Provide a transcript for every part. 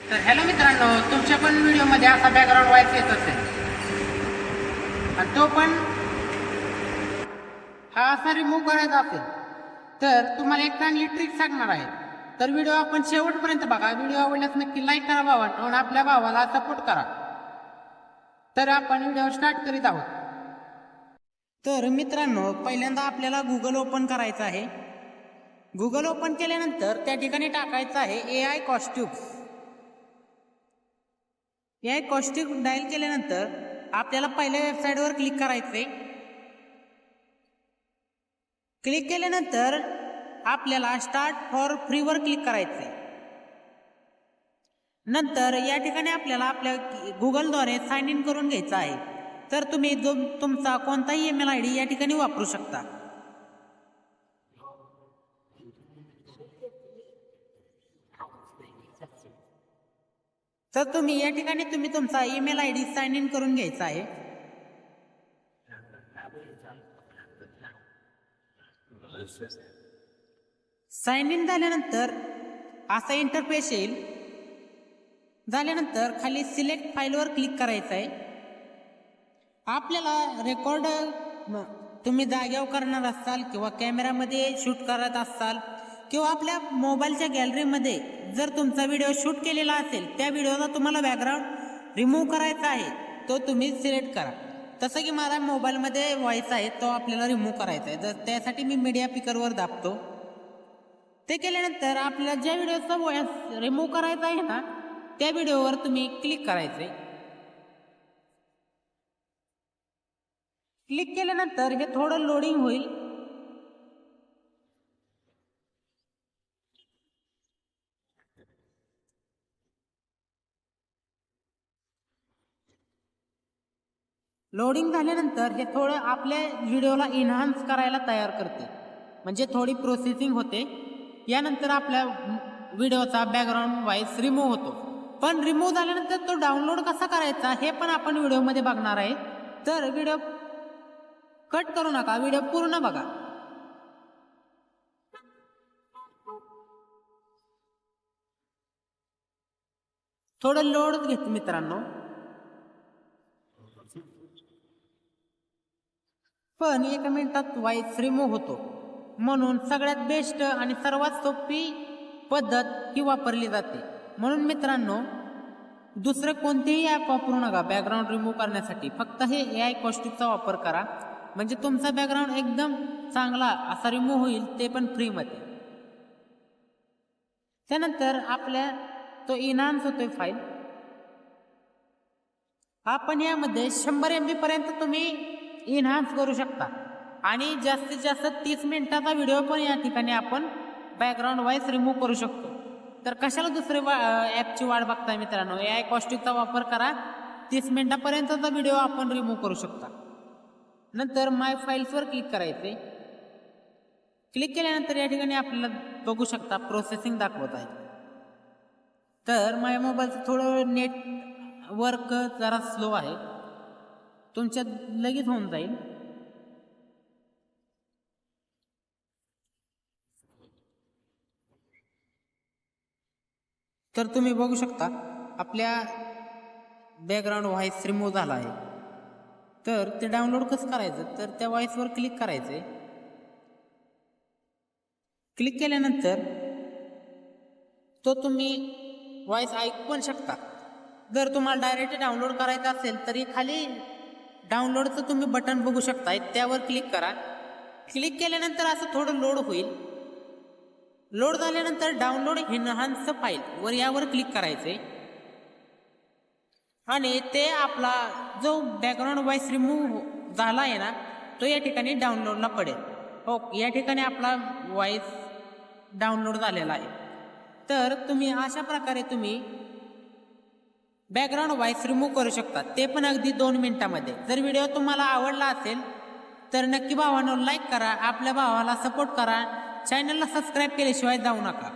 तर हॅलो मित्रांनो, तुमच्या पण व्हिडिओमध्ये असा बॅकग्राऊंड व्हॉइस येत असेल आणि तो पण हा असा रिमूव्ह करायचा असेल तर तुम्हाला एक चांगली ट्रिक सांगणार आहे. तर व्हिडिओ आपण शेवटपर्यंत बघा. व्हिडिओ आवडल्यास नक्की लाईक करा भावांनो आणि आपल्या भावाला सपोर्ट करा. तर आपण व्हिडिओ स्टार्ट करीत आहोत. तर मित्रांनो, पहिल्यांदा आपल्याला गुगल ओपन करायचं आहे. गुगल ओपन केल्यानंतर त्या ठिकाणी टाकायचं आहे AI costumes. AI costume dial केल्यानंतर आपल्याला पहिल्या वेबसाईटवर क्लिक करायचंय. क्लिक केल्यानंतर आपल्याला स्टार्ट फॉर फ्रीवर क्लिक करायचंय. नंतर या ठिकाणी आपल्याला आपल्या गुगलद्वारे साइन इन करून घ्यायचं आहे. तर तुम्ही जो तुमचा कोणताही ईमेल ID या ठिकाणी वापरू शकता. तर तुम्ही या ठिकाणी तुमचा ईमेल ID साइन इन करून घ्यायचा आहे. साइन इन झाल्यानंतर असा इंटरफेस येईल. झाल्यानंतर खाली सिलेक्ट फाईलवर क्लिक करायचं आहे. आपल्याला रेकॉर्ड तुम्ही जाग्यावर करणार असाल किंवा कॅमेरामध्ये शूट करत असाल किंवा आपल्या मोबाईलच्या गॅलरीमध्ये जर तुमचा व्हिडिओ शूट केलेला असेल, त्या व्हिडिओचा तुम्हाला बॅकग्राऊंड रिमूव्ह करायचा आहे, तो तुम्ही सिलेक्ट करा. तसं की माझ्या मोबाईलमध्ये व्हॉइस आहे, तो आपल्याला रिमूव्ह करायचा आहे. तर त्यासाठी मी मीडिया पिकरवर दाबतो. ते केल्यानंतर आपल्याला ज्या व्हिडिओचा व्हॉइस रिमूव्ह करायचा आहे ना, त्या व्हिडिओवर तुम्ही क्लिक करायचंय. क्लिक केल्यानंतर हे थोडं लोडिंग होईल. लोडिंग झाल्यानंतर हे थोडं आपल्या व्हिडिओला इन्हान्स करायला तयार करते, म्हणजे थोडी प्रोसेसिंग होते. यानंतर आपल्या व्हिडिओचा बॅकग्राऊंड व्हॉइस रिमूव्ह होतो. पण रिमूव्ह झाल्यानंतर तो डाउनलोड कसा करायचा हे पण आपण व्हिडिओमध्ये बघणार आहे. तर व्हिडिओ कट करू नका, व्हिडिओ पूर्ण बघा. थोडं लोड घेतो मित्रांनो. पण 1 मिनिटात व्हॉइस रिमूव्ह होतो. म्हणून सगळ्यात बेस्ट आणि सर्वात सोपी पद्धत ही वापरली जाते. म्हणून मित्रांनो, दुसरं कोणतेही ॲप वापरू नका बॅकग्राऊंड रिमूव्ह करण्यासाठी. फक्त हे AI कॉस्ट्यूमचा वापर करा, म्हणजे तुमचा बॅकग्राऊंड एकदम चांगला असा रिमूव्ह होईल, ते पण फ्रीमध्ये. त्यानंतर आपल्या तो इन्हान्स होतोय फाईल. आपण यामध्ये 100 MB पर्यंत तुम्ही इन्हान्स करू शकता आणि जास्तीत जास्त 30 मिनिटाचा व्हिडिओ पण या ठिकाणी आपण बॅकग्राऊंड व्हॉइस रिमूव्ह करू शकतो. तर कशाला दुसरे ॲपची वाट बघताय मित्रांनो, AI कॉस्ट्यूमचा वापर करा. 30 मिनिटापर्यंतचा व्हिडिओ आपण रिमूव्ह करू शकता. नंतर माय फाईल्सवर क्लिक करायचे. क्लिक केल्यानंतर या ठिकाणी आपल्याला बघू शकता प्रोसेसिंग दाखवत आहे. तर माझ्या मोबाईलचं थोडं नेट वर्क जरा स्लो आहे, तुमच्यात लगेच होऊन जाईल. तर तुम्ही बघू शकता आपल्या बॅकग्राऊंड व्हॉइस रिमूव्ह झाला आहे. तर ते डाउनलोड कसं करायचं, तर त्या व्हॉइसवर क्लिक करायचंय. क्लिक केल्यानंतर तो तुम्ही व्हॉइस ऐकू पण शकता. जर तुम्हाला डायरेक्ट डाउनलोड करायचं असेल तरी खाली डाउनलोडचं तुम्ही बटन बघू शकताय, त्यावर क्लिक करा. क्लिक केल्यानंतर असं थोडं लोड होईल. लोड झाल्यानंतर डाउनलोड इन्हान्स फाईल वर यावर क्लिक करायचंय आणि ते आपला जो बॅकग्राऊंड व्हॉइस रिमूव्ह झाला आहे ना, तो या ठिकाणी डाउनलोडला पडेल. हो, या ठिकाणी आपला व्हॉइस डाउनलोड झालेला आहे. तर तुम्ही अशा प्रकारे तुम्ही बॅकग्राऊंड व्हॉइस रिमूव्ह करू शकता, ते पण अगदी 2 मिनिटामध्ये. जर व्हिडिओ तुम्हाला आवडला असेल तर नक्की भावांनो लाईक करा, आपल्या भावाला सपोर्ट करा, चॅनलला सबस्क्राईब केल्याशिवाय जाऊ नका.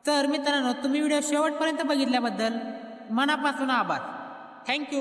तर मित्रांनो, तुम्ही व्हिडिओ शेवटपर्यंत बघितल्याबद्दल मनापासून आभार. थँक्यू.